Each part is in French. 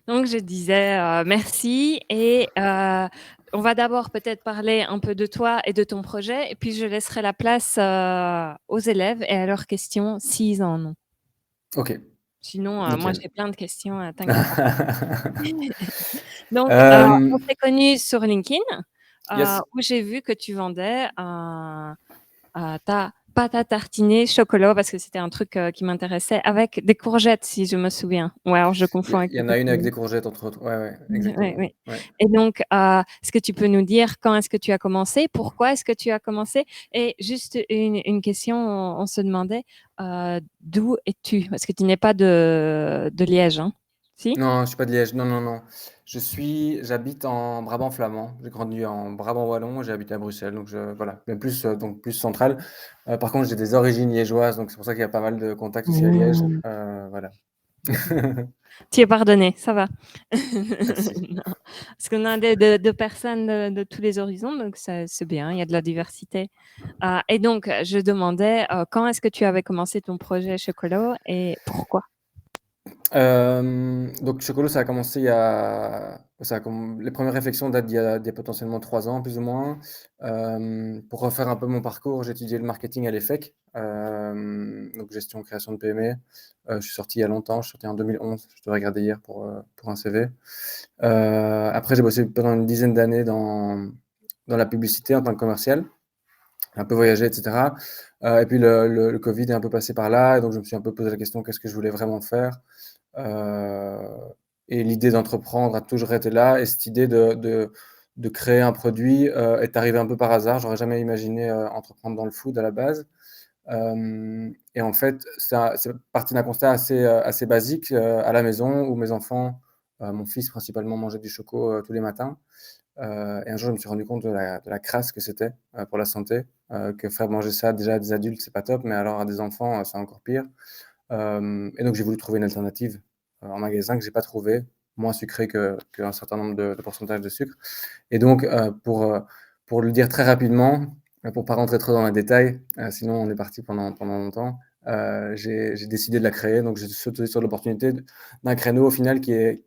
Donc je disais merci et on va d'abord peut-être parler un peu de toi et de ton projet et puis je laisserai la place aux élèves et à leurs questions s'ils en ont. Ok, Sinon, moi nickel. j'ai plein de questions, t'inquiète pas. Donc, on Euh, s'est connus sur LinkedIn yes. où j'ai vu que tu vendais ta pâte à tartiner chocolat parce que c'était un truc qui m'intéressait avec des courgettes, si je me souviens. Ouais, alors je confonds avec Il y en a peut-être. une avec des courgettes, entre autres. Ouais, ouais, Oui, exactement. oui. Ouais. Et donc, est-ce que tu peux nous dire quand est-ce que tu as commencé? Pourquoi est-ce que tu as commencé? Et juste une question, on se demandait, d'où es-tu? Parce que tu n'es pas de Liège, hein? Si? Non, je suis pas de Liège. Non, non, non. J'habite en Brabant flamand. J'ai grandi en Brabant wallon. J'ai habité à Bruxelles, donc voilà, mais plus donc plus central. Par contre, j'ai des origines liégeoises, donc c'est pour ça qu'il y a pas mal de contacts aussi à Liège. Mmh. Voilà. Tu es pardonné, ça va. Merci. Non, parce qu'on a de personnes de tous les horizons, donc c'est bien, il y a de la diversité. Et donc, je demandais quand est-ce que tu avais commencé ton projet Chocolat et pourquoi? Donc Chocolo, ça a commencé il y a ça a comm les premières réflexions datent d'il y a potentiellement 3 ans, plus ou moins. Pour refaire un peu mon parcours, j'ai étudié le marketing à l'EFEC, donc gestion, création de PME. Je suis sorti il y a longtemps, je suis sorti en 2011, je devrais regarder hier pour un CV. Après j'ai bossé pendant une dizaine d'années dans la publicité en tant que commercial, un peu voyagé et cetera. Et puis le covid est un peu passé par là et donc je me suis un peu posé la question: «Qu'est-ce que je voulais vraiment faire?» Heu et l'idée d'entreprendre a toujours été là et cette idée de créer un produit, est arrivée un peu par hasard. J'aurais jamais imaginé, entreprendre dans le food à la base. Et en fait, c'est parti d'un constat assez basique, à la maison où mes enfants, mon fils principalement mangeait du choco, tous les matins. Et un jour, je me suis rendu compte de la crasse que c'était, pour la santé, que faire manger ça déjà à des adultes, c'est pas top, mais alors à des enfants, c'est encore pire. Et donc j'ai voulu trouver une alternative, en magasin que j'ai pas trouvé, moins sucré qu'un certain nombre de pourcentage de sucre. Et donc, pour le dire très rapidement, pour pas rentrer trop dans les détails, sinon on est parti pendant longtemps, j'ai décidé de la créer. Donc j'ai sauté sur l'opportunité d'un créneau au final qui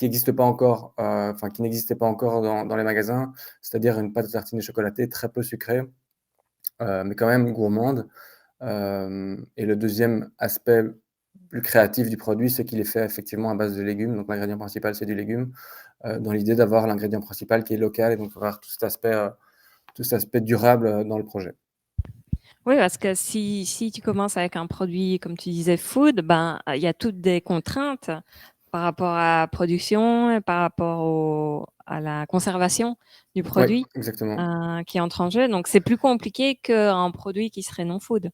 existe pas encore, enfin qui n'existait pas encore dans les magasins, c'est-à-dire une pâte à tartiner chocolatée très peu sucrée, mais quand même gourmande. Et le deuxième aspect plus créatif du produit, c'est qu'il est fait effectivement à base de légumes. Donc l'ingrédient principal, c'est du légume, dans l'idée d'avoir l'ingrédient principal qui est local et donc avoir tout cet aspect durable, dans le projet. Oui, parce que si tu commences avec un produit, comme tu disais, food, ben, il y a toutes des contraintes par rapport à la production et par rapport à la conservation du Ouais, produit, exactement. qui entrent en jeu. Donc c'est plus compliqué qu'un produit qui serait non food,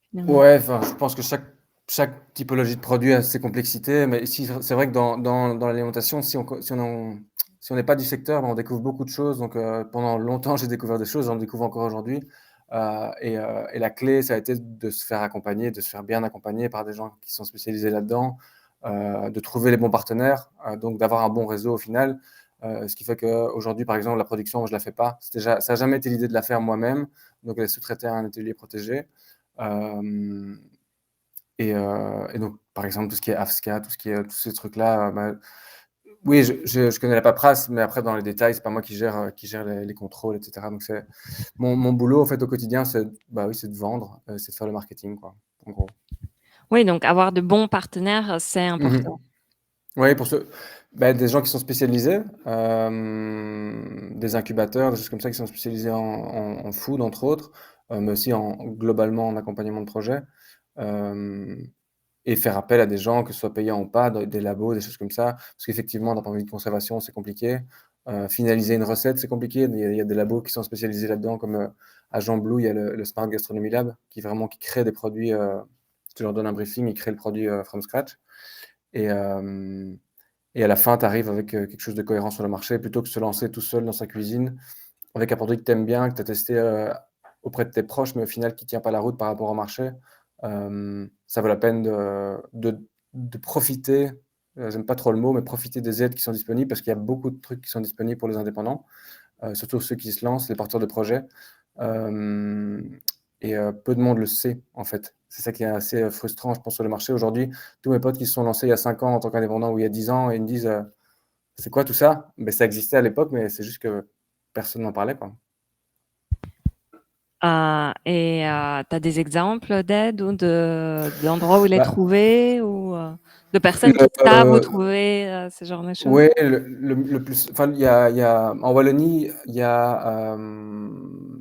finalement. Ouais, enfin, je pense que chaque typologie de produit a ses complexités, mais ici, c'est vrai que dans l'alimentation, si on n'est pas du secteur, ben, on découvre beaucoup de choses. Donc, pendant longtemps, j'ai découvert des choses, j'en découvre encore aujourd'hui. Et la clé, ça a été de se faire accompagner, de se faire bien accompagner par des gens qui sont spécialisés là-dedans, de trouver les bons partenaires, donc d'avoir un bon réseau au final. Ce qui fait qu'aujourd'hui, par exemple, la production, je la fais pas. Ça a jamais été l'idée de la faire moi-même, donc elle est sous-traitée à un atelier protégé. Hem et donc, par exemple, tout ce qui est AFSCA, tout ce qui est tous ces trucs-là, bah, oui, je connais la paperasse, mais après dans les détails, c'est pas moi qui gère les contrôles et cetera. Donc c'est mon boulot, en fait, au quotidien, bah, oui, c'est de vendre, c'est de faire le marketing, quoi, en gros. Oui, donc avoir de bons partenaires, c'est Mmh. important. Ouais, bah, des gens qui sont spécialisés, des incubateurs, des choses comme ça qui sont spécialisés en food, entre autres, mais aussi globalement en accompagnement de projet. Hem Et faire appel à des gens, que ce soit payants ou pas, des labos, des choses comme ça. Parce qu'effectivement, d'un point de vue de conservation, c'est compliqué. Finaliser une recette, c'est compliqué. Il y a des labos qui sont spécialisés là-dedans, comme, à Jean-Blou, il y a le Smart Gastronomy Lab, qui crée des produits, tu leur donnes un briefing, ils créent le produit, from scratch. Et hem et à la fin, tu arrives avec, quelque chose de cohérent sur le marché, plutôt que de se lancer tout seul dans sa cuisine, avec un produit que tu aimes bien, que tu as testé, auprès de tes proches, mais au final qui tient pas la route par rapport au marché. Ça vaut la peine de profiter, j'aime pas trop le mot, mais profiter des aides qui sont disponibles parce qu'il y a beaucoup de trucs qui sont disponibles pour les indépendants, surtout ceux qui se lancent, les porteurs de projets. Hem Peu de monde le sait, en fait. C'est ça qui est assez frustrant, je pense, sur le marché aujourd'hui. Tous mes potes qui se sont lancés il y a 5 ans en tant qu'indépendants ou il y a 10 ans et ils me disent c'est quoi tout ça? Ben, ça existait à l'époque, mais c'est juste que personne n'en parlait, quoi. Tu as des exemples d'aide ou d'endroits où les Bah, trouver ou de personnes qui savent où le, trouver ce genre de choses? ouais, le plus, enfin, en Wallonie, il y a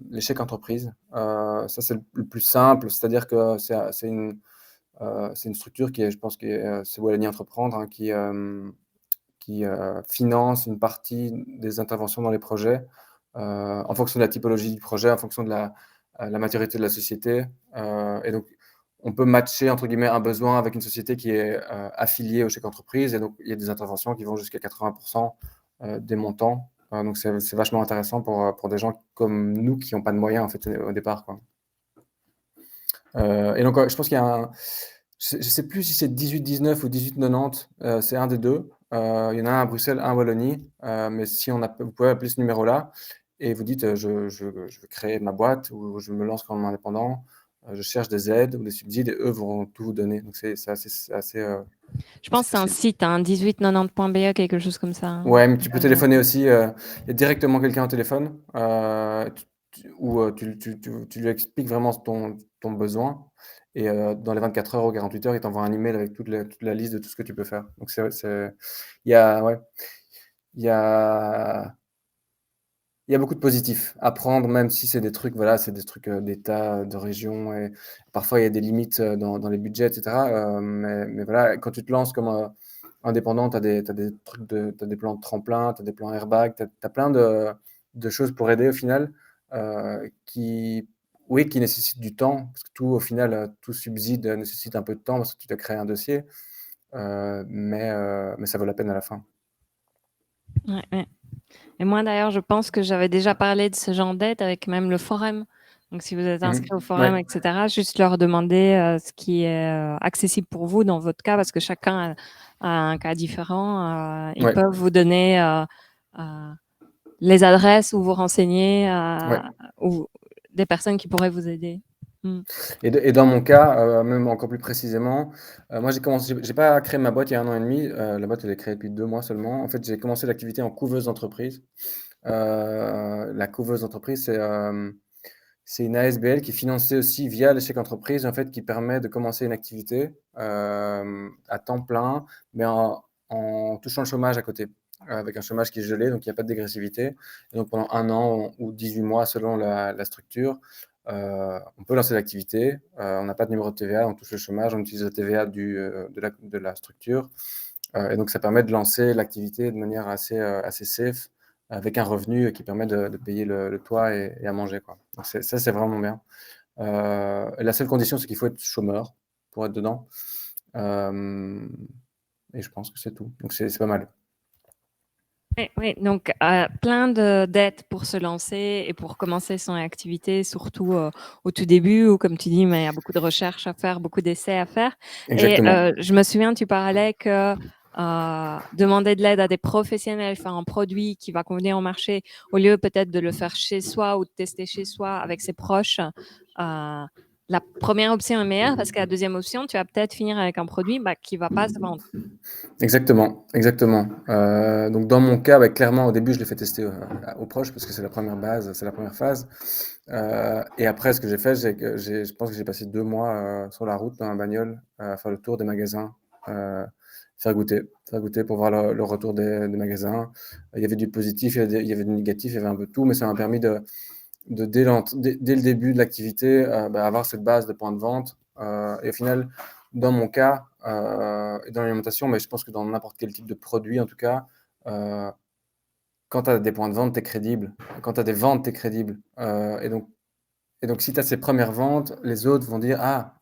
les chèques entreprises. Ça, c'est le plus simple, c'est-à-dire que c'est une structure qui est, je pense, c'est Wallonie Entreprendre, hein, qui finance une partie des interventions dans les projets en fonction de la typologie du projet, en fonction de la maturité de la société. Et donc, on peut matcher, entre guillemets, un besoin avec une société qui est affiliée au chèque entreprise. Et donc, il y a des interventions qui vont jusqu'à 80% des montants. Donc, c'est vachement intéressant pour des gens comme nous qui n'ont pas de moyens, en fait, au départ, quoi. Et donc, je pense qu'il y a je ne sais plus si c'est 18-19 ou 18-90, c'est un des deux. Il y en a un à Bruxelles, un à Wallonie. Mais si vous pouvez appeler ce numéro-là et vous dites je veux créer ma boîte ou je me lance comme indépendant, je cherche des aides ou des subsides et eux vont tout vous donner. Donc c'est assez Je pense que c'est un facile. site, 1890.be, quelque chose comme ça. Hein. Ouais, mais tu peux téléphoner aussi. Il y a directement quelqu'un au téléphone où tu lui expliques vraiment ton besoin. Et dans les 24 heures ou 48 heures, il t'envoie un email avec toute la liste de tout ce que tu peux faire. Donc, ouais, il y a, il y a beaucoup de positifs à prendre, même si c'est des trucs, voilà, c'est des trucs d'État, de région. Et parfois, il y a des limites dans les budgets, etc. Mais voilà, quand tu te lances comme indépendant, tu as des trucs t'as des plans de tremplin, tu as des plans airbag, tu as plein de choses pour aider au final oui, qui nécessitent du temps. Parce que tout, au final, tout subside nécessite un peu de temps parce que tu dois créer un dossier. Mais ça vaut la peine à la fin. Ouais, ouais. Et moi, d'ailleurs, je pense que j'avais déjà parlé de ce genre d'aide avec même le forum. Donc, si vous êtes inscrit au forum, Ouais, etc., juste leur demander ce qui est accessible pour vous dans votre cas, parce que chacun a un cas différent. Ils ouais, peuvent vous donner les adresses où vous renseigner ouais. ou des personnes qui pourraient vous aider. Mm. Et dans mon cas, même encore plus précisément, moi j'ai pas créé ma boîte il y a 1 an et demi. La boîte elle est créée depuis 2 mois seulement. En fait, j'ai commencé l'activité en couveuse d'entreprise. La couveuse d'entreprise, c'est une ASBL qui est financée aussi via les chèques entreprises, en fait, qui permet de commencer une activité à temps plein, mais en touchant le chômage à côté, avec un chômage qui est gelé, donc il n'y a pas de dégressivité. Et donc pendant 1 an ou 18 mois, selon la structure, on peut lancer l'activité. On n'a pas de numéro de TVA, on touche le chômage, on utilise le TVA de la structure. Et donc ça permet de lancer l'activité de manière assez safe, avec un revenu qui permet de payer le toit et à manger, quoi. Donc ça, c'est vraiment bien. La seule condition, c'est qu'il faut être chômeur pour être dedans. Et je pense que c'est tout. Donc c'est pas mal. Oui, oui, donc plein d'aides pour se lancer et pour commencer son activité, surtout au tout début, où comme tu dis, mais il y a beaucoup de recherches à faire, beaucoup d'essais à faire. Et Exactement. je me souviens, tu parlais que demander de l'aide à des professionnels, faire un produit qui va convenir au marché, au lieu peut-être de le faire chez soi ou de tester chez soi avec ses proches, la première option est meilleure parce que la deuxième option, tu vas peut-être finir avec un produit qui ne va pas se vendre. Exactement, exactement. Donc dans mon cas, clairement, au début, je l'ai fait tester aux proches parce que c'est la première base, c'est la première phase. Et après, ce que j'ai fait, je pense que j'ai passé 2 mois sur la route dans un bagnole à faire le tour des magasins, faire goûter pour voir le retour des magasins. Il y avait du positif, il y avait du négatif, il y avait un peu de tout, mais ça m'a permis dès le début de l'activité, avoir cette base de points de vente. Et au final, dans mon cas, et dans l'alimentation, mais je pense que dans n'importe quel type de produit, en tout cas, quand tu as des points de vente, tu es crédible. Quand tu as des ventes, tu es crédible. Et donc, si tu as ces premières ventes, les autres vont dire ah,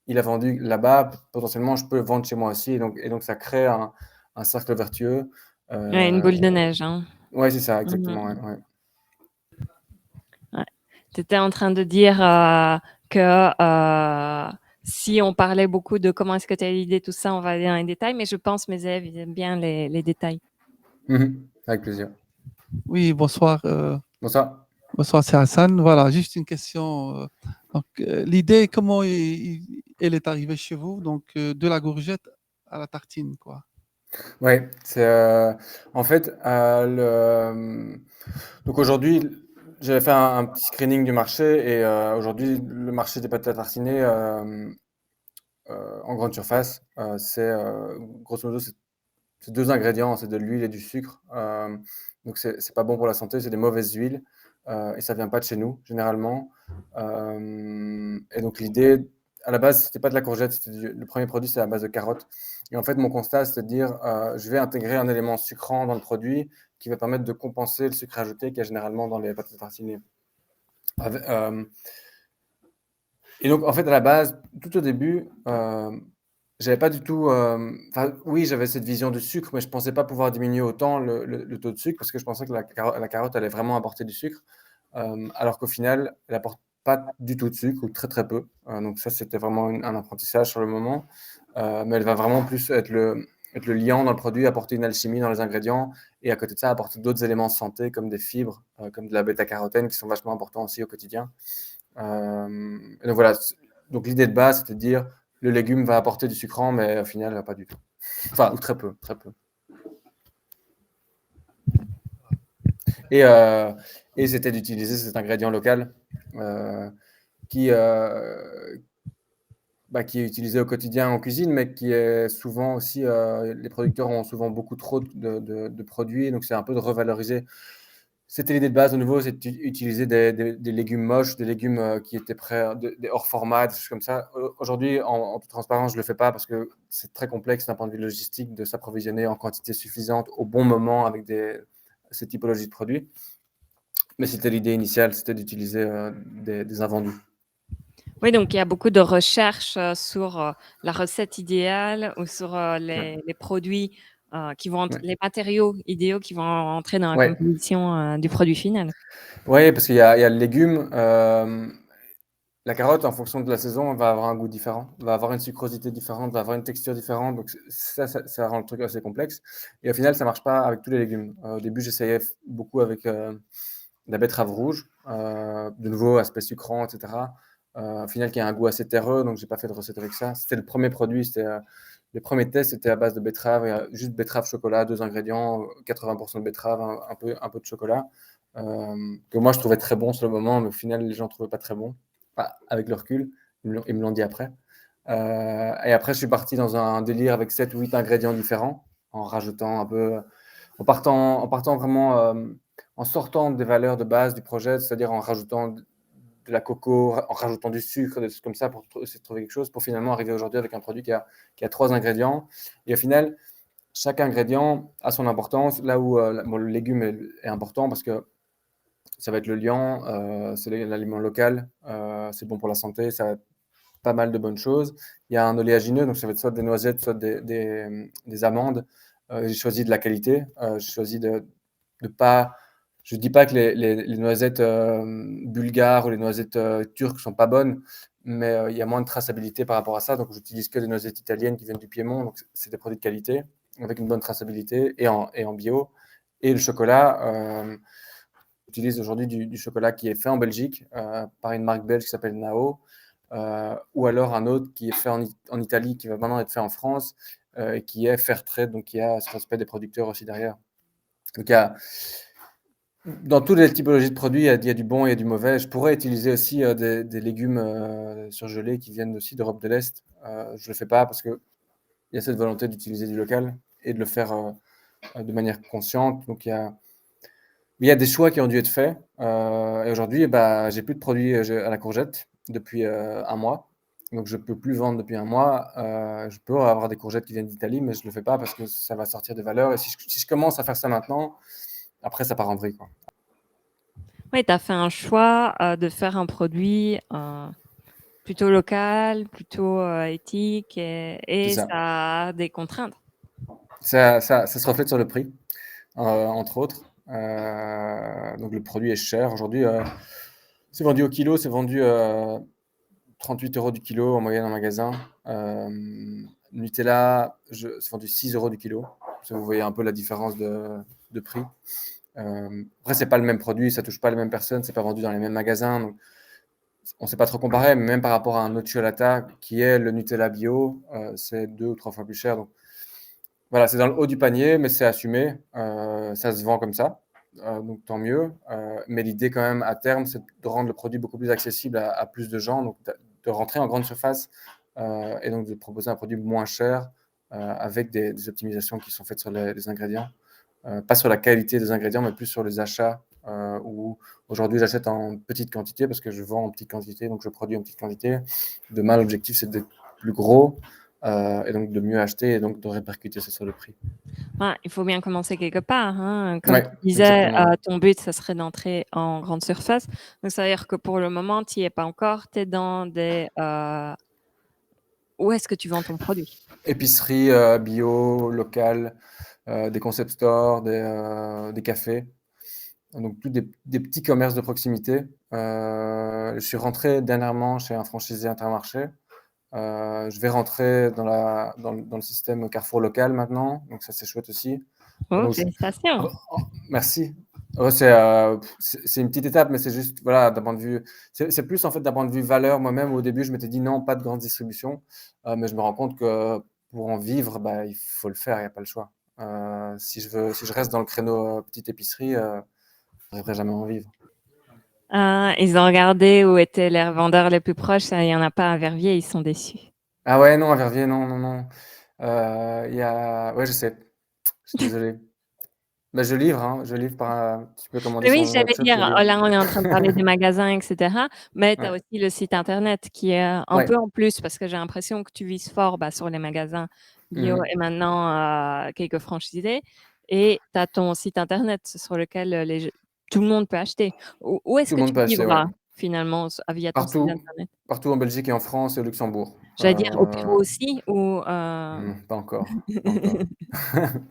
il a vendu là-bas, potentiellement, je peux le vendre chez moi aussi. Et donc ça crée un cercle vertueux. Ouais, une boule de neige. Hein. Ouais, c'est ça, Mhm. exactement. Ouais. Ouais. Tu étais en train de dire que si on parlait beaucoup de comment est-ce que tu as l'idée, tout ça, on va aller dans les détails, mais je pense mes élèves, ils aiment bien les détails. Avec plaisir. Oui, bonsoir. Bonsoir. Bonsoir, c'est Hassan. Voilà, juste une question Donc, l'idée, comment elle est arrivée chez vous? Donc, de la courgette à la tartine, quoi. Ouais, c'est en fait donc aujourd'hui, j'avais fait un petit screening du marché et aujourd'hui, le marché des pâtes à tartiner en grande surface, c'est grosso modo, c'est 2 ingrédients, c'est de l'huile et du sucre. Donc c'est pas bon pour la santé, c'est des mauvaises huiles et ça vient pas de chez nous généralement. Et donc l'idée, à la base, c'était pas de la courgette, le premier produit, c'était à la base de carottes. Et en fait, mon constat, c'était de dire, je vais intégrer un élément sucrant dans le produit qui va permettre de compenser le sucre ajouté qu'il y a généralement dans les pâtes à tartiner. Et donc, en fait, à la base, tout au début, j'avais pas du tout. Enfin, oui, j'avais cette vision du sucre, mais je pensais pas pouvoir diminuer autant le taux de sucre parce que je pensais que la carotte allait vraiment apporter du sucre, alors qu'au final, elle apporte pas du tout de sucre ou très très peu. Donc ça, c'était vraiment un apprentissage sur le moment. Mais elle va vraiment plus être le liant dans le produit, apporter une alchimie dans les ingrédients et à côté de ça, apporter d'autres éléments de santé comme des fibres, comme de la bêta-carotène qui sont vachement importants aussi au quotidien. Et donc voilà, donc l'idée de base, c'était de dire le légume va apporter du sucrant, mais au final, pas du tout. Enfin, ou très peu, très peu. Et, euh, et c'était d'utiliser cet ingrédient local qui, qui est utilisé au quotidien en cuisine, mais qui est souvent aussi, les producteurs ont souvent beaucoup trop de produits, donc c'est un peu de revaloriser. C'était l'idée de base, de nouveau, c'est d'utiliser des légumes moches, des légumes qui étaient prêts, des hors format, des choses comme ça. Aujourd'hui, en toute transparence, je ne le fais pas parce que c'est très complexe d'un point de vue logistique de s'approvisionner en quantité suffisante au bon moment avec ces typologies de produits. Mais c'était l'idée initiale, c'était d'utiliser des invendus. Oui, donc il y a beaucoup de recherches sur la recette idéale ou sur Ouais. les produits qui vont Ouais. les matériaux idéaux qui vont entrer dans la Ouais. composition du produit final. Ouais, parce qu'il y a le légume. La carotte, en fonction de la saison, va avoir un goût différent, va avoir une sucrosité différente, va avoir une texture différente. Donc ça rend le truc assez complexe. Et au final, ça marche pas avec tous les légumes. Au début, j'essayais beaucoup avec la betterave rouge, de nouveau aspect sucrant, etc. Au final, qui a un goût assez terreux, donc j'ai pas fait de recette avec ça. C'était le premier produit, les premiers tests, c'était à base de betterave, juste betterave chocolat, 2 ingrédients, 80% de betterave, un peu de chocolat, que moi je trouvais très bon sur le moment, mais au final, les gens trouvaient pas très bon. Avec le recul, ils me l'ont dit après. Et après, je suis parti dans un délire avec 7 ou 8 ingrédients différents, en rajoutant un peu, en partant vraiment, en sortant des valeurs de base du projet, c'est-à-dire en rajoutant de la coco, en rajoutant du sucre, des choses comme ça pour essayer de trouver quelque chose, pour finalement arriver aujourd'hui avec un produit qui a 3 ingrédients. Et au final, chaque ingrédient a son importance, là où le légume est important parce que ça va être le liant, c'est l'aliment local, c'est bon pour la santé, ça a pas mal de bonnes choses. Il y a un oléagineux, donc ça va être soit des noisettes, soit des amandes. J'ai choisi de la qualité. J'ai choisi de pas. Je dis pas que les noisettes bulgares ou les noisettes turques sont pas bonnes, mais il y a moins de traçabilité par rapport à ça. Donc j'utilise que des noisettes italiennes qui viennent du Piémont, donc c'est des produits de qualité avec une bonne traçabilité et en bio. Et le chocolat, j'utilise aujourd'hui du chocolat qui est fait en Belgique par une marque belge qui s'appelle Nao, ou alors un autre qui est fait en Italie, qui va maintenant être fait en France, et qui est Fairtrade, donc qui a ce respect des producteurs aussi derrière. Donc dans toutes les typologies de produits, il y a du bon et il y a du mauvais. Je pourrais utiliser aussi des légumes surgelés qui viennent aussi d'Europe de l'Est. Je ne le fais pas parce qu'il y a cette volonté d'utiliser du local et de le faire de manière consciente. Donc il y a des choix qui ont dû être faits. Et aujourd'hui, j'ai plus de produits à la courgette depuis un mois. Donc, je peux plus vendre depuis un mois. Je peux avoir des courgettes qui viennent d'Italie, mais je le fais pas parce que ça va sortir de valeur. Et si je commence à faire ça maintenant, après, ça part en vrille, quoi. Oui, tu as fait un choix de faire un produit plutôt local, plutôt éthique C'est et ça. ça a des contraintes. Ça se reflète sur le prix, entre autres. Donc, le produit est cher. Aujourd'hui, c'est vendu au kilo, c'est vendu 38 € du kilo en moyenne en magasin. Nutella, c'est vendu 6 € du kilo. Vous voyez un peu la différence de prix. Après, c'est pas le même produit, ça touche pas les mêmes personnes, c'est pas vendu dans les mêmes magasins. Donc on ne sait pas trop comparer, mais même par rapport à un autre Ciolata qui est le Nutella bio, c'est 2 ou 3 fois plus cher. Donc voilà, c'est dans le haut du panier, mais c'est assumé. Ça se vend comme ça, donc tant mieux. Mais l'idée quand même à terme, c'est de rendre le produit beaucoup plus accessible à plus de gens, donc de rentrer en grande surface et donc de proposer un produit moins cher avec des optimisations qui sont faites sur les ingrédients. Pas sur la qualité des ingrédients, mais plus sur les achats, où aujourd'hui j'achète en petite quantité parce que je vends en petite quantité, donc je produis en petite quantité. Demain, l'objectif, c'est d'être plus gros et donc de mieux acheter et donc de répercuter ça sur le prix. Ouais, il faut bien commencer quelque part, hein. Comme Ouais, tu disais, exactement. ton but, ça serait d'entrer en grande surface. Donc ça veut dire que pour le moment, tu y es pas encore. Tu es dans des, où est-ce que tu vends ton produit? Épicerie bio, locale, des concept stores, des cafés. Donc tous des petits commerces de proximité. Je suis rentré dernièrement chez un franchisé Intermarché. Je vais rentrer dans le système Carrefour local maintenant, donc ça c'est chouette aussi. Oh, Donc félicitations! merci. Ouais, c'est une petite étape, mais c'est juste, voilà, d'un point de vue c'est plus en fait d'un point de vue valeur. Moi-même, au début, je m'étais dit: «Non, pas de grande distribution», mais je me rends compte que pour en vivre, bah, il faut le faire, il y a pas le choix. Si je reste dans le créneau, petite épicerie, j'arriverai jamais à en vivre. Ah, ils ont regardé où étaient les revendeurs les plus proches, il y en a pas à Verviers, ils sont déçus. Ah ouais, non, à Verviers, non, non, non. Il y a ouais, je sais, je suis désolé. Bah, je livre, hein, je livre par, tu peux commander Mais sur oui, mon j'allais webshop, dire, je oh livre. là, on est en train de parler des magasins et cetera, mais tu as Ouais, aussi le site internet qui est un ouais. peu en plus parce que j'ai l'impression que tu vises fort, bah, sur les magasins bio Mmh. et maintenant, quelques franchisés et tu as ton site internet sur lequel, les ge tout le monde peut acheter. Où est-ce Tout le que monde tu peut acheter, livres, ouais. finalement via ton site Partout, internet? partout en Belgique et en France et au Luxembourg. J'allais dire au Pérou aussi ou Pas encore, pas encore.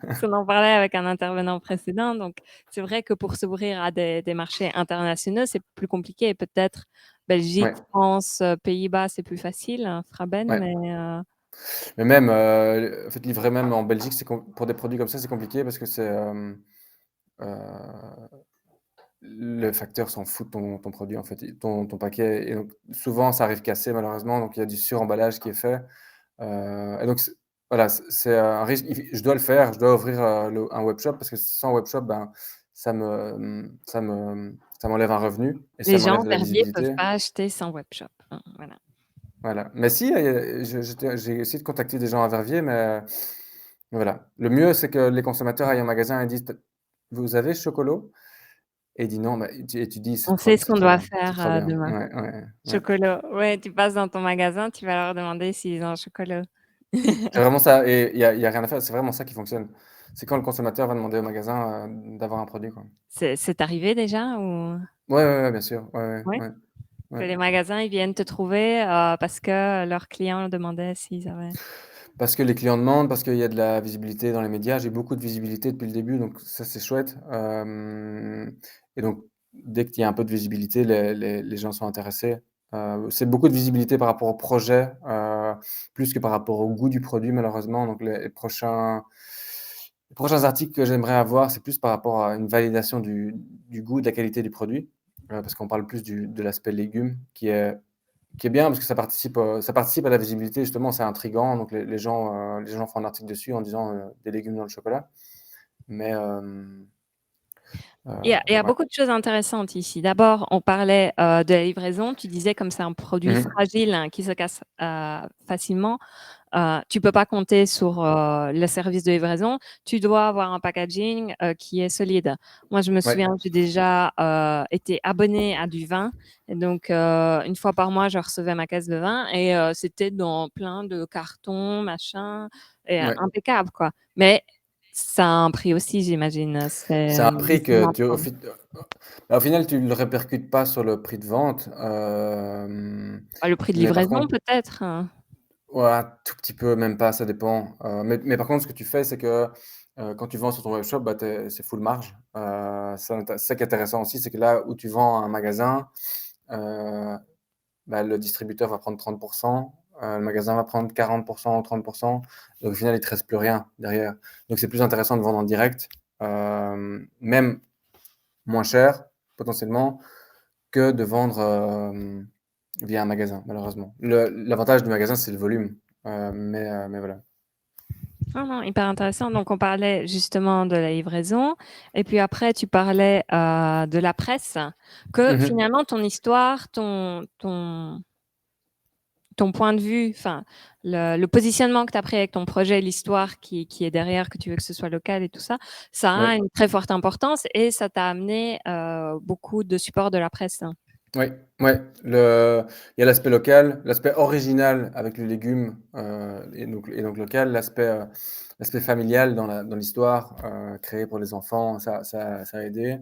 Parce qu'on en parlait avec un intervenant précédent, donc c'est vrai que pour s'ouvrir à des marchés internationaux, c'est plus compliqué. Peut-être Belgique, Ouais, France, Pays-Bas, c'est plus facile, Fraben, ouais. mais Mais même, en fait, livrer même en Belgique, pour des produits comme ça, c'est compliqué parce que heu, le facteur s'en fout de ton produit, en fait, ton paquet, et donc souvent ça arrive cassé malheureusement, donc il y a du suremballage qui est fait. Et donc voilà, c'est un risque. Je dois le faire, je dois ouvrir, un webshop parce que sans webshop, ben, ça m'enlève un revenu et ça les gens m'enlève de la Verviers peuvent visibilité. pas acheter sans webshop, hein, voilà. Voilà. Mais si, j'ai essayé de contacter des gens à Verviers, mais voilà. Le mieux, c'est que les consommateurs aillent en magasin et disent: «Vous avez Chocolo?» Et ils disent: «Non», bah, et tu dis: «C'est On trop sait ce c'est qu'on trop doit bien, c'est faire, trop bien». demain. Ouais, ouais, ouais. Chocolat, ouais, tu passes dans ton magasin, tu vas leur demander s'ils ont un chocolat. C'est vraiment ça, et il y a rien à faire, c'est vraiment ça qui fonctionne. C'est quand le consommateur va demander au magasin, d'avoir un produit, quoi. C'est arrivé déjà ou Ouais, ouais, ouais, bien sûr. Ouais, ouais, ouais? ouais, Que ouais. les magasins, ils viennent te trouver, parce que leurs clients demandaient s'ils avaient Parce que les clients demandent, parce qu'il y a de la visibilité dans les médias. J'ai beaucoup de visibilité depuis le début, donc ça, c'est chouette. Et donc dès qu'il y a un peu de visibilité, les gens sont intéressés. C'est beaucoup de visibilité par rapport au projet, plus que par rapport au goût du produit malheureusement. Donc les prochains articles que j'aimerais avoir, c'est plus par rapport à une validation du goût, de la qualité du produit, parce qu'on parle plus de l'aspect légumes qui est bien parce que ça participe à la visibilité justement, c'est intriguant, donc les gens font un article dessus en disant, «Des légumes dans le chocolat», mais il y a ouais. beaucoup de choses intéressantes ici. D'abord, on parlait, de la livraison. Tu disais comme c'est un produit Mmh mh. fragile, hein, qui se casse, facilement, tu peux pas compter sur, le service de livraison. Tu dois avoir un packaging, qui est solide. Moi, je me Ouais, souviens, j'ai déjà, été abonnée à du vin et donc 1 fois par mois, je recevais ma caisse de vin et c'était dans plein de cartons, machin et ouais. impeccable, quoi. Mais ça a un prix aussi, j'imagine, C'est un il prix faut que tu au l'entendre. fi bah, au final, tu le répercutes pas sur le prix de vente, Ah, le prix de mais par livraison contre, peut-être, hein? ouais, un tout petit peu, même pas, ça dépend, mais par contre, ce que tu fais, c'est que, quand tu vends sur ton webshop, bah, c'est full marge, c'est ça qui est intéressant aussi, c'est que là où tu vends à un magasin, heu bah, le distributeur va prendre 30, le magasin va prendre 40 ou 30, donc au final, il te reste plus rien derrière. Donc c'est plus intéressant de vendre en direct, même moins cher potentiellement, que de vendre, via un magasin, malheureusement. L'avantage du magasin, c'est le volume. Mais voilà. Ah non, hyper intéressant. Donc, on parlait justement de la livraison. Et puis après, tu parlais de la presse. Que Mhm. finalement, ton histoire, ton point de vue, enfin, le positionnement que tu as pris avec ton projet, l'histoire qui est derrière, que tu veux que ce soit local et tout ça, ça Oui, a une très forte importance et ça t'a amené beaucoup de support de la presse. oui, ouais. Il y a l'aspect local, l'aspect original avec le légume, et donc local, l'aspect familial dans l'histoire, créée pour les enfants, ça a aidé.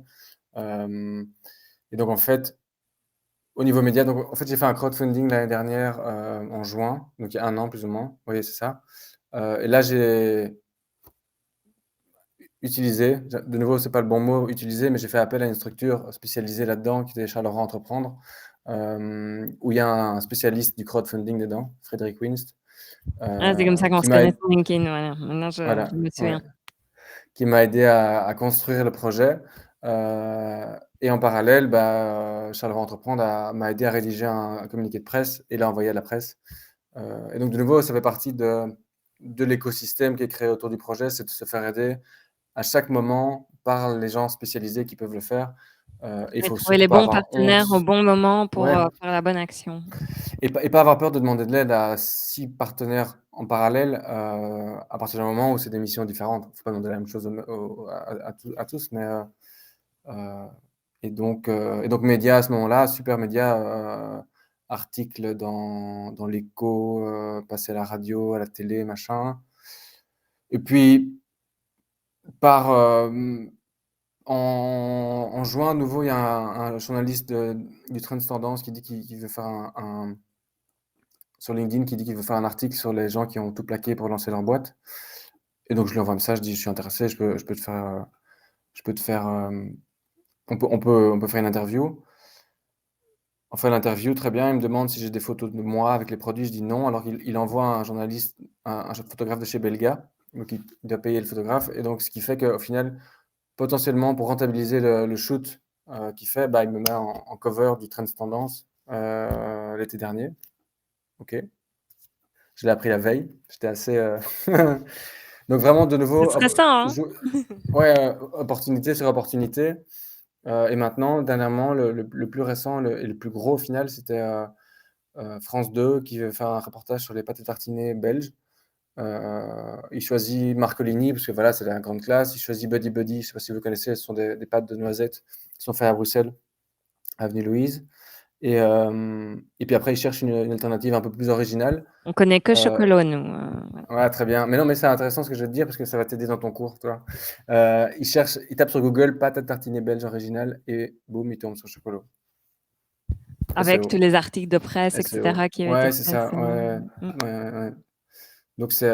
Et donc en fait, au niveau média, donc en fait, j'ai fait un crowdfunding l'année dernière, en juin, donc il y a 1 an plus ou moins. Oui, c'est ça. Et là, j'ai utilisé, de nouveau, c'est pas le bon mot, utiliser, mais j'ai fait appel à une structure spécialisée là-dedans qui était Charleroi Entreprendre, où il y a un spécialiste du crowdfunding dedans, Frédéric Winst, Ah, c'est comme ça qu'on qui se m'a connaît aidé, sur LinkedIn. Voilà. Maintenant, voilà, je me ouais, souviens. qui m'a aidé à construire le projet. Et en parallèle, Charleroi Entreprendre m'a aidé à rédiger un communiqué de presse et l'a envoyé à la presse. Et donc, de nouveau, ça fait partie de l'écosystème qui est créé autour du projet, c'est de se faire aider à chaque moment par les gens spécialisés qui peuvent le faire. Il Et faut trouver surtout les pas bons avoir honte. partenaires au bon moment pour Ouais, faire la bonne action. et pas avoir peur de demander de l'aide à 6 partenaires en parallèle, à partir du moment où c'est des missions différentes. Il ne faut pas demander la même chose à tous, mais heu et donc médias à ce moment-là, super médias, articles dans l'Écho, passer à la radio, à la télé, machin. Et puis par, en juin, à nouveau, il y a un journaliste du Trends Tendance qui dit qu'il veut faire sur LinkedIn, qui dit qu'il veut faire un article sur les gens qui ont tout plaqué pour lancer leur boîte. Et donc je lui envoie un message, je dis: «Je suis intéressé, on peut faire une interview». On fait l'interview, très bien, il me demande si j'ai des photos de moi avec les produits, je dis: «Non». Alors il envoie un journaliste, un photographe de chez Belga, donc il doit payer le photographe, et donc ce qui fait qu'au final, potentiellement, pour rentabiliser le shoot, qu'il fait, il me met en cover du Trends Tendance, l'été dernier. OK. Je l'ai appris la veille. J'étais assez, donc vraiment de C'est nouveau, stressant, hein? ouais, opportunité sur opportunité. Et maintenant, dernièrement, le plus récent, et le plus gros au final, c'était, France 2 qui veut faire un reportage sur les pâtes à tartiner belges. Il choisit Marcolini parce que voilà, c'est la grande classe. Il choisit Buddy Buddy, je ne sais pas si vous connaissez, ce sont des pâtes de noisettes qui sont faites à Bruxelles, avenue Louise. Et puis après, il cherche une alternative un peu plus originale. On connaît que Heu, Chocolat, nous. Voilà. ouais, très bien. Mais non, mais c'est intéressant ce que je vais te dire parce que ça va t'aider dans ton cours, toi. Il tape sur Google «pâte à tartiner belge originale» et boum, il tombe sur Chocolat. Avec tous SEO, les articles de presse, SEO. etc., qui avaient été Ouais, c'est faits. ça. Ouais, Mm. ouais, ouais, ouais. Donc c'est,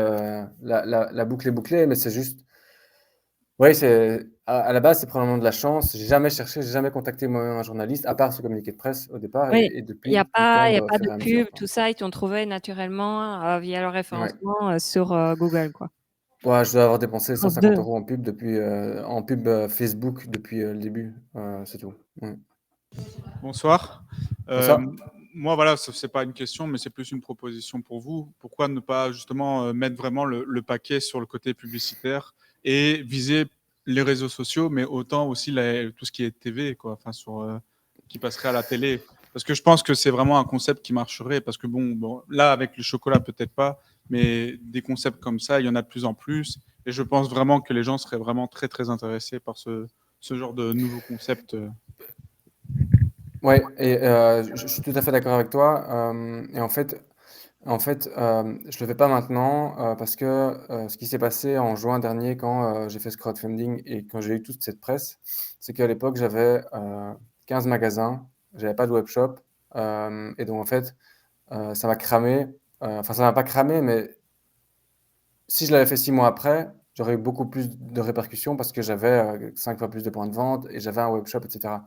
la boucle est bouclée, mais c'est juste, ouais, c'est à la base, c'est probablement de la chance. J'ai jamais cherché, j'ai jamais contacté moi-même un journaliste, à part ce communiqué de presse au départ, Oui, et il n'y a depuis, tout pas, il tombe y a au pas fur de et à mesure, pub, quoi. tout ça. Ils t'ont trouvé naturellement via le Ouais. référencement sur Google, quoi. Ouais, je dois avoir dépensé France 150 2. € en pub depuis, Facebook depuis, le début, c'est tout. Ouais. Bonsoir. Comme Euh, ça? Moi, voilà, ce n'est pas une question, mais c'est plus une proposition pour vous. Pourquoi ne pas justement mettre vraiment le paquet sur le côté publicitaire et viser les réseaux sociaux, mais autant aussi tout ce qui est TV, quoi, enfin, qui passerait à la télé. Parce que je pense que c'est vraiment un concept qui marcherait. Parce que bon, là, avec le chocolat, peut-être pas, mais des concepts comme ça, il y en a de plus en plus. Et je pense vraiment que les gens seraient vraiment très, très intéressés par ce genre de nouveau concept. Ouais, et je suis tout à fait d'accord avec toi, et en fait, je le fais pas maintenant, parce que, ce qui s'est passé en juin dernier quand, j'ai fait ce crowdfunding et quand j'ai eu toute cette presse, c'est qu'à l'époque j'avais, 15 magasins, j'avais pas de webshop, et donc en fait, ça m'a cramé, enfin ça m'a pas cramé, mais si je l'avais fait 6 mois après, j'aurais eu beaucoup plus de répercussions parce que j'avais, 5 fois plus de points de vente et j'avais un webshop, et cetera.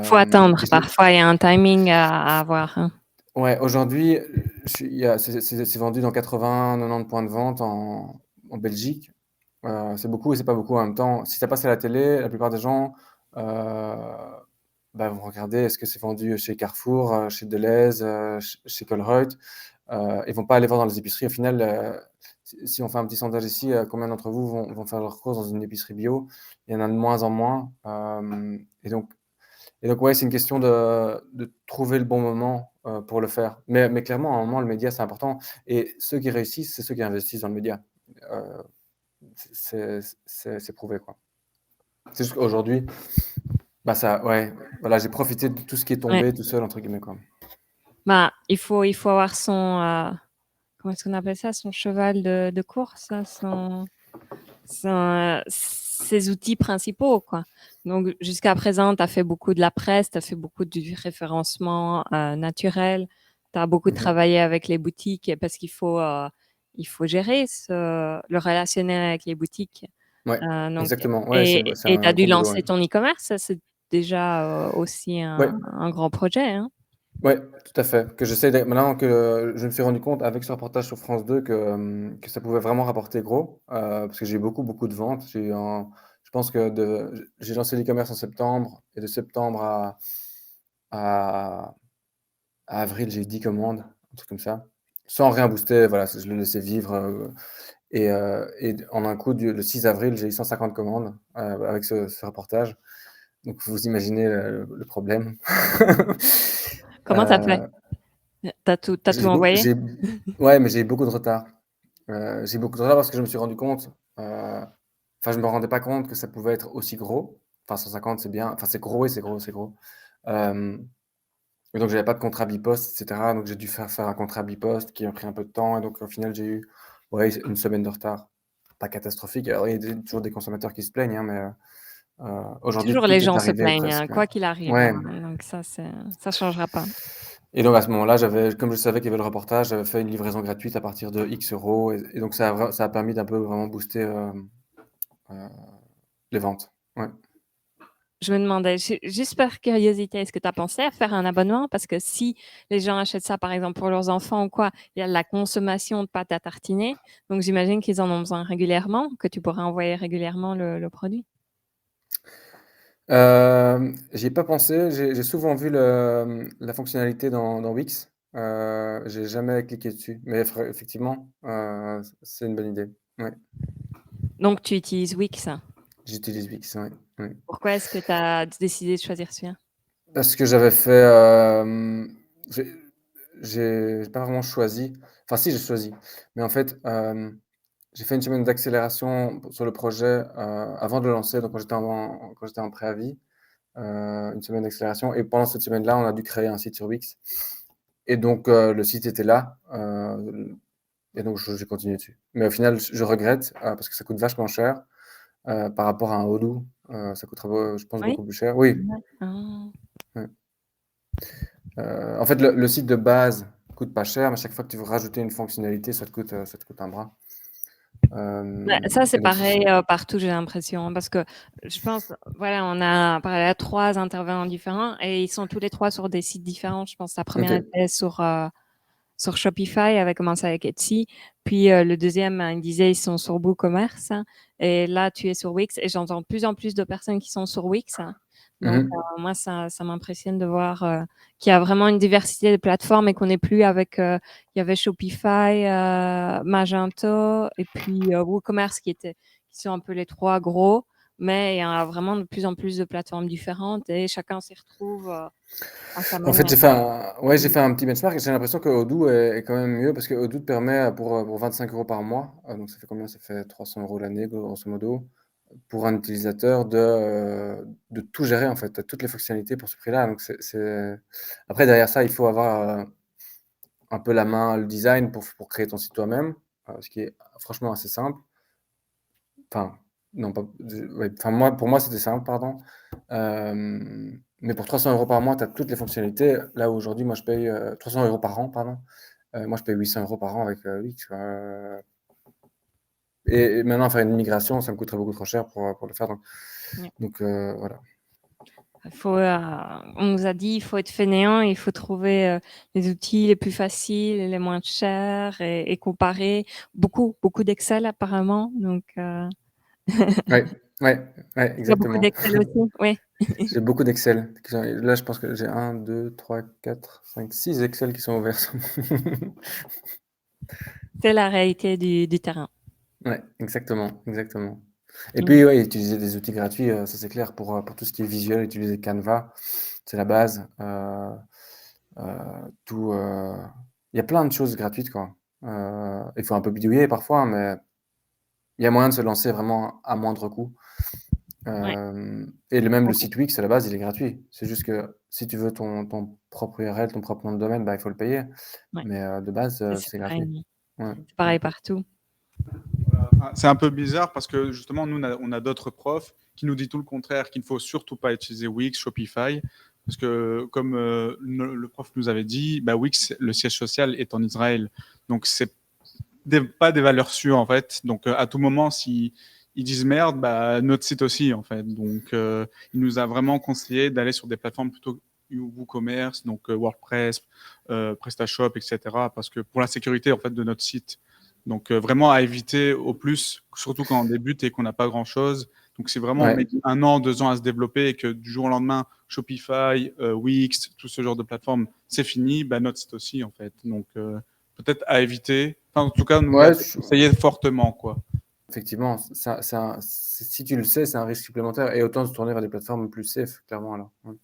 Faut Et attendre. je l'ai Parfois, il y a un timing à avoir, hein. Ouais, aujourd'hui, c'est vendu dans 80-90 points de vente en Belgique. C'est beaucoup et c'est pas beaucoup en même temps. Si ça passe à la télé, la plupart des gens, heu, vont regarder est-ce que c'est vendu chez Carrefour, chez Delhaize, chez Colruyt. Ils vont pas aller voir dans les épiceries. Au final, si on fait un petit sondage ici, combien d'entre vous vont faire leurs courses dans une épicerie bio? Il y en a de moins en moins. Et donc, ouais, c'est une question de trouver le bon moment pour le faire. Mais clairement, à un moment, le média, c'est important. Et ceux qui réussissent, c'est ceux qui investissent dans le média. C'est prouvé, quoi. C'est juste qu'aujourd'hui, ouais, voilà, j'ai profité de tout ce qui est Ouais. tombé tout seul, entre guillemets, quoi. Il faut avoir son, comment est-ce qu'on appelle ça, son cheval de course, là, ses outils principaux, quoi. Donc, jusqu'à présent, tu as fait beaucoup de la presse, tu as fait beaucoup du référencement naturel, tu as beaucoup travaillé avec les boutiques parce qu'il faut gérer le relationnel avec les boutiques. Ouais, Donc, exactement. Ouais, et c'est tu as un dû gros boulot, lancer ouais. ton e-commerce, ça c'est déjà aussi Ouais. un grand projet, hein. Ouais, tout à fait. Maintenant que je me suis rendu compte avec ce reportage sur France 2 que ça pouvait vraiment rapporter gros, parce que j'ai eu beaucoup, beaucoup de ventes. Je pense que j'ai lancé l'e-commerce en septembre et de septembre à avril, j'ai eu 10 commandes, un truc comme ça. Sans rien booster, voilà, je le laissais vivre, et en un coup, le 6 avril, j'ai eu 150 commandes, avec ce reportage. Donc vous imaginez le problème. Comment tu as fait? T'as tout envoyé? Ouais, mais j'ai eu beaucoup de retard. J'ai beaucoup de retard parce que je me suis rendu compte, je me rendais pas compte que ça pouvait être aussi gros. Enfin, 150, c'est bien. Enfin, c'est gros, oui, c'est gros, c'est gros. Et donc j'avais pas de contrat biposte, et cetera. Donc j'ai dû faire un contrat biposte qui a pris un peu de temps et donc au final, j'ai eu, ouais, une semaine de retard. Pas catastrophique. Alors il y a toujours des consommateurs qui se plaignent, hein, mais aujourd'hui, Toujours les tout est gens se arrivé plaignent, presque. quoi qu'il arrive, Ouais. hein. Donc ça changera pas. Et donc à ce moment-là, comme je savais qu'il y avait le reportage, j'avais fait une livraison gratuite à partir de X euros et donc ça a permis d'un peu vraiment booster les ventes. Ouais. Je me demandais, juste par curiosité, est-ce que tu as pensé à faire un abonnement? Parce que si les gens achètent ça, par exemple, pour leurs enfants ou quoi, il y a la consommation de pâte à tartiner. Donc, j'imagine qu'ils en ont besoin régulièrement, que tu pourrais envoyer régulièrement le produit. J'y ai pas pensé. J'ai souvent vu la fonctionnalité dans Wix. J'ai jamais cliqué dessus. Mais effectivement, c'est une bonne idée. Ouais. Donc, tu utilises Wix. J'utilise Wix, ouais. Ouais. Pourquoi est-ce que tu as décidé de choisir celui-là? Parce que j'avais fait, j'ai pas vraiment choisi. Enfin si, j'ai choisi. Mais en fait, j'ai fait une semaine d'accélération sur le projet, avant de le lancer, donc quand j'étais en préavis, une semaine d'accélération et pendant cette semaine-là, on a dû créer un site sur Wix et donc le site était là, et donc j'ai continué dessus. Mais au final, je regrette, parce que ça coûte vachement cher, par rapport à un Odoo, ça coûterait, je pense, Oui? beaucoup plus cher. Oui. Ah. Ouais. En fait, le site de base coûte pas cher, mais chaque fois que tu veux rajouter une fonctionnalité, ça te coûte un bras. Ça, c'est Et donc pareil partout, j'ai l'impression. Parce que je pense, voilà, on a parlé à 3 intervenants différents et ils sont tous les 3 sur des sites différents. Je pense que la première OK. était sur Shopify, avait commencé avec Etsy. Puis le deuxième, il disait ils sont sur WooCommerce. Et là, tu es sur Wix. Et j'entends de plus en plus de personnes qui sont sur Wix. Donc, moi, ça m'impressionne de voir qu'il y a vraiment une diversité de plateformes et qu'on n'est plus avec. Il y avait Shopify, Magento et puis WooCommerce qui sont un peu les 3 gros. Mais il y a vraiment de plus en plus de plateformes différentes et chacun s'y retrouve à sa En fait, manière. j'ai fait un petit benchmark et j'ai l'impression que Odoo est quand même mieux parce que Odoo te permet pour 25 € par mois, donc ça fait combien? Ça fait 300 € l'année, grosso modo, pour un utilisateur de tout gérer, en fait. Tu as toutes les fonctionnalités pour ce prix-là, donc après derrière ça, il faut avoir, un peu la main, le design pour créer ton site toi-même, ce qui est franchement assez simple. Enfin, non, pas ouais, enfin pour moi, c'était simple, pardon. Mais pour 300 € par mois, tu as toutes les fonctionnalités. Là, aujourd'hui, moi, je paye, 300 € par an, pardon. Moi, je paye 800 € par an avec, Wix, et maintenant faire une migration, ça me coûterait beaucoup trop cher pour le faire, Ouais. donc voilà. On nous a dit il faut être fainéant, il faut trouver les outils les plus faciles et les moins chers et comparer beaucoup d'Excel apparemment. Donc Ouais, Ouais, ouais, Il y a beaucoup exactement. d'Excel aussi, oui. J'ai beaucoup d'Excel. Là, je pense que j'ai 1, 2, 3, 4, 5, 6 Excel qui sont ouverts. C'est la réalité du terrain. Ouais, exactement, exactement. Et Mmh. puis, ouais, utiliser des outils gratuits, ça c'est clair pour tout ce qui est visuel, utiliser Canva, c'est la base. Tout, il y a plein de choses gratuites, quoi. Il faut un peu bidouiller parfois, mais il y a moyen de se lancer vraiment à moindre coût. Ouais, Et même le OK. site Wix, à la base, il est gratuit. C'est juste que si tu veux ton propre URL, ton propre nom de domaine, bah, il faut le payer. Ouais, Mais de base, ça c'est c'est gratuit. pareil. Ouais, C'est pareil partout. C'est un peu bizarre parce que justement, nous, on a d'autres profs qui nous disent tout le contraire, qu'il ne faut surtout pas utiliser Wix, Shopify. Parce que, comme le prof nous avait dit, bah, Wix, le siège social est en Israël. Donc, c'est pas des valeurs sûres, en fait. Donc, à tout moment, si ils disent merde, bah, notre site aussi, en fait. Donc, il nous a vraiment conseillé d'aller sur des plateformes plutôt WooCommerce, donc WordPress, PrestaShop, etc. Parce que pour la sécurité, en fait, de notre site. Donc, vraiment à éviter au plus, surtout quand on débute et qu'on n'a pas grand-chose. Donc, si vraiment on ouais, met 1 an, 2 ans à se développer et que du jour au lendemain, Shopify, Wix, tout ce genre de plateformes, c'est fini, bah, notre site aussi, en fait. Donc, peut-être à éviter. Enfin, en tout cas, nous l'a ouais, conseillé fortement, quoi. effectivement, si tu le sais, c'est un risque supplémentaire et autant se tourner vers des plateformes plus safe, clairement, alors. Ouais.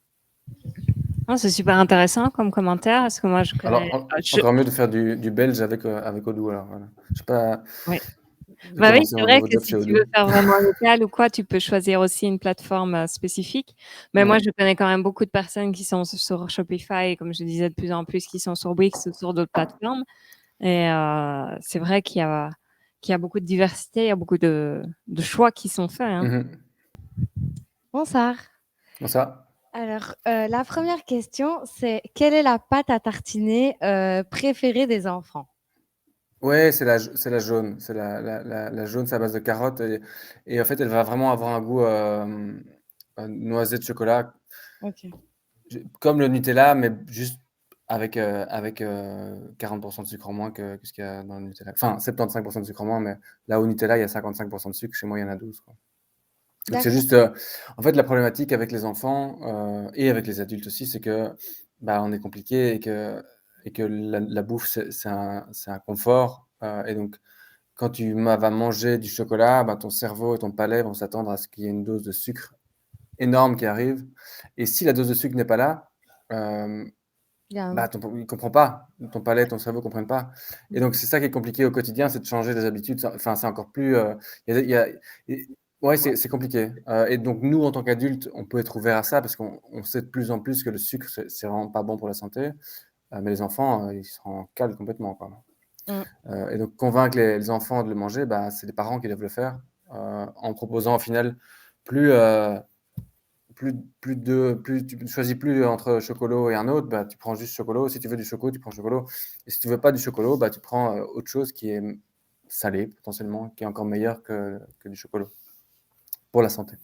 Non, c'est super intéressant comme commentaire parce que moi je connais, Alors, encore mieux de faire du belge avec Odoo, alors, voilà. Je sais pas, oui. de Bah oui, commencer c'est un vrai nouveau que job si chez tu veux Odoo. faire vraiment local ou quoi, tu peux choisir aussi une plateforme, spécifique. Mais moi, Ouais. je connais quand même beaucoup de personnes qui sont sur Shopify et comme je disais de plus en plus qui sont sur Wix ou sur d'autres plateformes et c'est vrai qu'il y a beaucoup de diversité, il y a beaucoup de choix qui sont faits, hein. Mmh. Bonsoir. Bon ça? Alors, la première question, c'est quelle est la pâte à tartiner préférée des enfants? Ouais, c'est la jaune. C'est la jaune, c'est à base de carottes et en fait, elle va vraiment avoir un goût, noisette chocolat. Ok. Comme le Nutella, mais juste avec 40 de sucre en moins que ce qu'il y a dans le Nutella. Enfin, 75 de sucre en moins, mais là, au Nutella, il y a 55 de sucre. Chez moi, il y en a 12, quoi. Donc c'est D'accord. juste, en fait, la problématique avec les enfants, et avec les adultes aussi, c'est que, bah, on est compliqué et que la bouffe, c'est un confort, et donc quand tu vas manger du chocolat, bah, ton cerveau et ton palais vont s'attendre à ce qu'il y ait une dose de sucre énorme qui arrive et si la dose de sucre n'est pas là, hem, Il y a un- bah, il comprend pas. Ton palais, ton cerveau comprennent pas et donc c'est ça qui est compliqué au quotidien, c'est de changer des habitudes. Enfin, c'est encore plus, il y a et ouais, c'est compliqué, et donc nous, en tant qu'adultes, on peut être ouvert à ça parce qu'on sait de plus en plus que le sucre, c'est vraiment pas bon pour la santé, mais les enfants, ils s'en calent complètement, quoi. Mm. Et donc convaincre les enfants de le manger, bah, c'est les parents qui doivent le faire, en proposant au final plus, plus plus tu choisis plus entre chocolat et un autre, bah, tu prends juste chocolat. Si tu veux du chocolat, tu prends chocolat et si tu veux pas du chocolat, bah, tu prends, autre chose qui est, salé potentiellement, qui est encore meilleur que du chocolat pour la santé.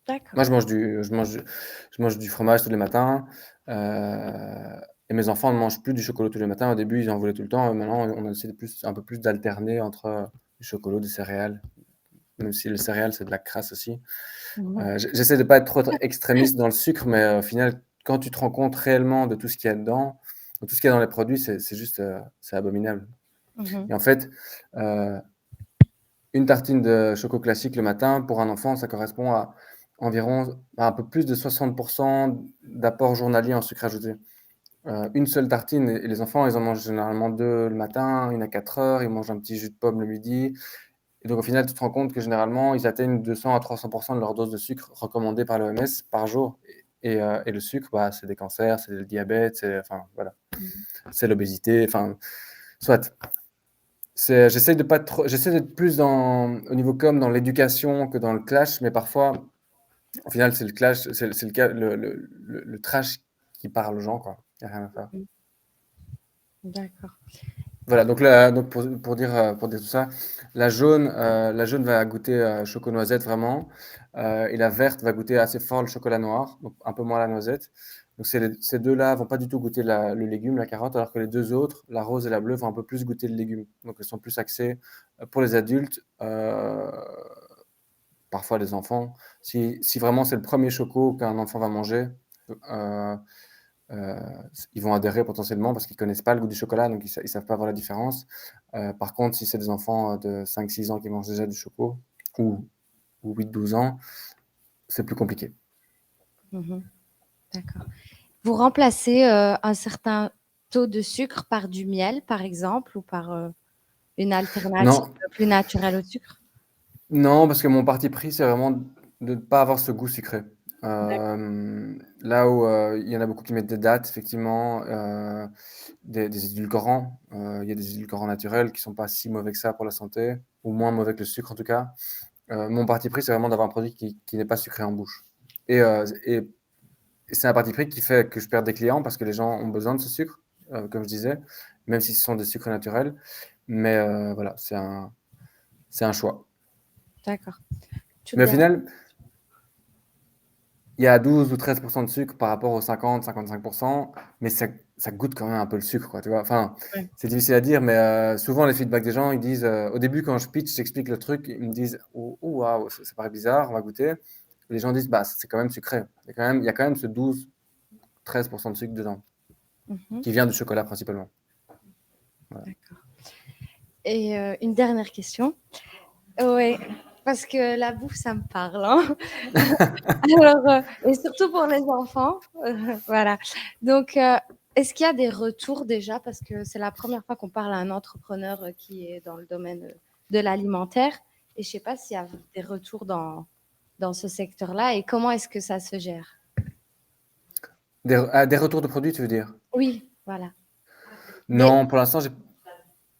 D'accord. Moi, je mange du fromage tous les matins, et mes enfants ne mangent plus du chocolat tous les matins. Au début, ils en voulaient tout le temps, maintenant, on essaie un peu plus d'alterner entre, du chocolat, des céréales, même si le céréales, c'est de la crasse aussi. Mhm. J'essaie de pas être trop extrémiste dans le sucre, mais au final, quand tu te rends compte réellement de tout ce qu'il y a dedans, de tout ce qu'il y a dans les produits, c'est juste, c'est abominable. Mhm. Et en fait, heu, une tartine de choco classique le matin, pour un enfant, ça correspond à environ, bah, un peu plus de 60 d'apport journalier en sucre ajouté. Une seule tartine et les enfants, ils en mangent généralement 2 le matin, une à 4 heures, ils mangent un petit jus de pomme le midi et donc au final, tu te rends compte que généralement, ils atteignent 200 à 300 de leur dose de sucre recommandée par l'OMS par jour et le sucre, bah, c'est des cancers, c'est le diabète, c'est enfin voilà, Mhm. c'est l'obésité, enfin soit. J'essaie d'être plus au niveau com dans l'éducation que dans le clash, mais parfois, au final, c'est le clash, c'est le ca le trash qui parle aux gens, quoi. Il y a rien à faire. D'accord. Voilà, donc pour dire tout ça, la jaune va goûter, choco noisette vraiment, et la verte va goûter assez fort le chocolat noir, donc un peu moins la noisette. Donc ces 2-là vont pas du tout goûter le légume, la carotte, alors que les 2 autres, la rose et la bleue, vont un peu plus goûter le légume. Donc elles sont plus axées, pour les adultes, parfois les enfants. Si vraiment c'est le premier choco qu'un enfant va manger, ils vont adhérer potentiellement parce qu'ils connaissent pas le goût du chocolat, donc ils savent pas voir la différence. Par contre, si c'est des enfants de 5-6 ans qui mangent déjà du choco ou 8-12 ans, c'est plus compliqué. Mhm. D'accord. Vous remplacez un certain taux de sucre par du miel, par exemple, ou par une alternative Non, plus naturelle au sucre? non, parce que mon parti pris, c'est vraiment de ne pas avoir ce goût sucré. D'accord. Là où il y en a beaucoup qui mettent des dattes, effectivement, des édulcorants. Il y a des édulcorants naturels qui sont pas si mauvais que ça pour la santé, ou moins mauvais que le sucre en tout cas. Mon parti pris, c'est vraiment d'avoir un produit qui n'est pas sucré en bouche. Et c'est un parti pris qui fait que je perds des clients parce que les gens ont besoin de ce sucre, comme je disais, même si ce sont des sucres naturels. Mais voilà, c'est un choix. D'accord. Mais au final, il y a 12 ou 13% de sucre par rapport aux 50-55%, mais ça goûte quand même un peu le sucre, quoi, tu vois. Enfin, Ouais. c'est difficile à dire, mais souvent les feedbacks des gens, ils disent, au début quand je pitch, j'explique le truc, ils me disent, oh, oh, waouh, ça paraît bizarre, on va goûter. Et les gens disent, bah, c'est quand même sucré. Il y a quand même ce 12-13% de sucre dedans, Mhm. qui vient du chocolat principalement. Voilà. D'accord. Et une dernière question. Oui, parce que la bouffe, ça me parle, hein. Alors, et surtout pour les enfants, voilà. Donc, est-ce qu'il y a des retours déjà? Parce que c'est la première fois qu'on parle à un entrepreneur qui est dans le domaine de l'alimentaire. Et je ne sais pas s'il y a des retours dans ce secteur-là et comment est-ce que ça se gère? Des retours de produits, tu veux dire? Oui, voilà. Non, pour l'instant,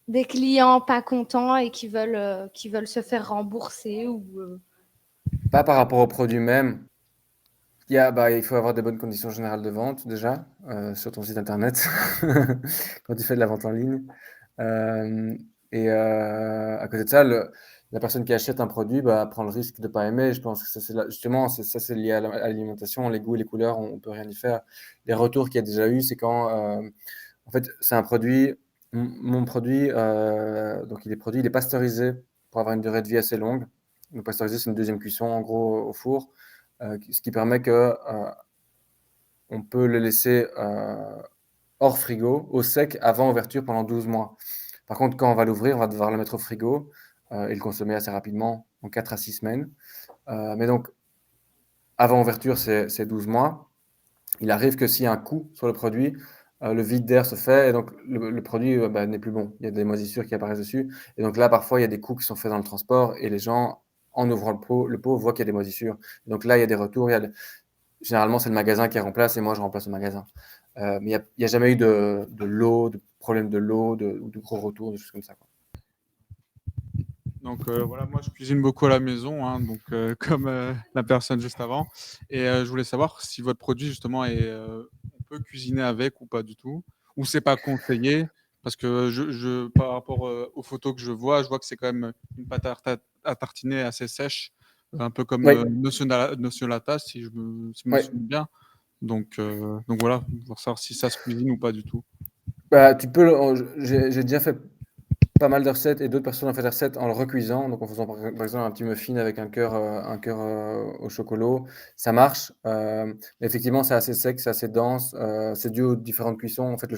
Des clients pas contents et qui veulent se faire rembourser ou pas par rapport aux produits même. Il faut avoir des bonnes conditions générales de vente déjà, sur ton site internet, quand tu fais de la vente en ligne. À côté de ça, la personne qui achète un produit prend le risque de ne pas aimer. Je pense que ça, justement, c'est lié à l'alimentation, les goûts, les couleurs, on ne peut rien y faire. Les retours qu'il y a déjà eu, c'est quand, en fait, c'est un produit, mon produit, donc il est pasteurisé pour avoir une durée de vie assez longue. Donc pasteurisé, c'est une deuxième cuisson, en gros, au four. Ce qui permet que on peut le laisser hors frigo, au sec, avant ouverture pendant 12 mois. Par contre, quand on va l'ouvrir, on va devoir le mettre au frigo et le consommer assez rapidement, en 4 à 6 semaines. Mais donc, avant ouverture, c'est 12 mois. Il arrive que s'il y a un coup sur le produit, le vide d'air se fait et donc le produit n'est plus bon. Il y a des moisissures qui apparaissent dessus. Et donc là, parfois, il y a des coups qui sont faits dans le transport et les gens, en ouvrant le pot voient qu'il y a des moisissures. Et donc là, il y a des retours. Généralement, c'est le magasin qui remplace et moi, je remplace le magasin. Mais il n'y a jamais eu de lot, de problème de lot ou de gros retours, des choses comme ça, quoi. Donc voilà, moi je cuisine beaucoup à la maison, hein, donc comme la personne juste avant. Et je voulais savoir si votre produit justement on peut cuisiner avec ou pas du tout, ou c'est pas conseillé, parce que par rapport aux photos que je vois que c'est quand même une pâte à tartiner assez sèche, un peu comme Oui, Notion Latte, si je me oui. souviens bien. Donc voilà, pour savoir si ça se cuisine ou pas du tout. Tu peux j'ai déjà fait pas mal de recettes et d'autres personnes ont fait des recettes en le recuisant, donc en faisant par exemple un petit muffin avec un cœur au chocolat. Ça marche. Mais effectivement, c'est assez sec, c'est assez dense. C'est dû aux différentes cuissons. En fait,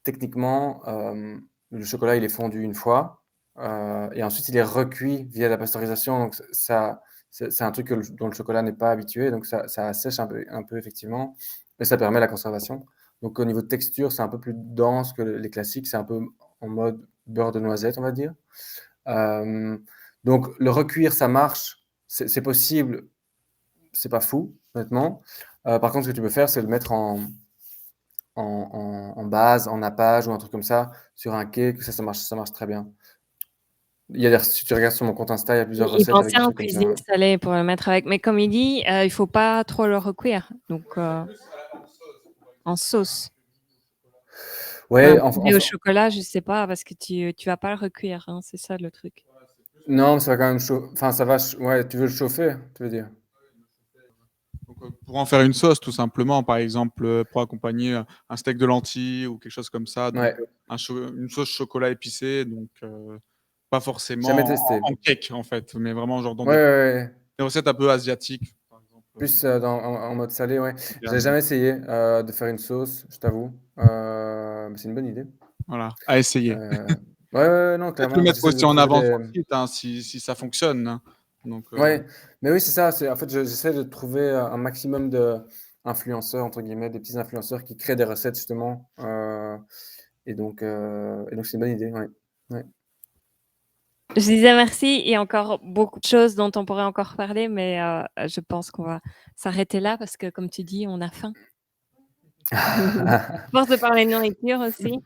techniquement, le chocolat, il est fondu une fois et ensuite il est recuit via la pasteurisation. Donc c'est un truc dont le chocolat n'est pas habitué, donc ça assèche un peu effectivement, mais ça permet la conservation. Donc au niveau de texture, c'est un peu plus dense que les classiques, c'est un peu en mode beurre de noisette, on va dire. Donc le recuire, ça marche, c'est possible, c'est pas fou, honnêtement. Par contre, ce que tu peux faire, c'est le mettre en base, en nappage ou un truc comme ça, sur un cake, ça marche très bien. Si tu regardes sur mon compte Insta, il y a plusieurs Il recettes avec des pensait en trucs comme ça. cuisine salée pour le mettre avec. Mais comme il dit, il faut pas trop le recuire. Donc, en sauce. Ouais, Un poulet au chocolat, je sais pas, parce que tu vas pas le recuire, hein, c'est ça le truc. non, mais ça va quand même chauffer. Enfin, ouais, tu veux le chauffer, tu veux dire. Donc, pour en faire une sauce, tout simplement, par exemple, pour accompagner un steak de lentilles ou quelque chose comme ça. Donc, Ouais. une sauce chocolat épicé. Donc, Pas forcément Jamais testé. en cake, en fait, mais vraiment genre dans Ouais, ouais. des recettes un peu asiatiques, par exemple. Plus en mode salé, ouais. Bien. J'ai jamais essayé de faire une sauce, je t'avoue. Mais c'est une bonne idée. Voilà, à essayer. Ouais, non, Peut-être clairement. le mettre J'essaie de aussi en trouver avant des- sur le site, hein, si ça fonctionne, hein. Donc, Ouais, mais oui, c'est ça. En fait, j'essaie de trouver un maximum d'influenceurs, entre guillemets, des petits influenceurs qui créent des recettes, justement. Et donc, c'est une bonne idée, ouais. Ouais. Je disais merci. Il y a encore beaucoup de choses dont on pourrait encore parler, mais je pense qu'on va s'arrêter là parce que, comme tu dis, on a faim. À force de parler de nourriture aussi.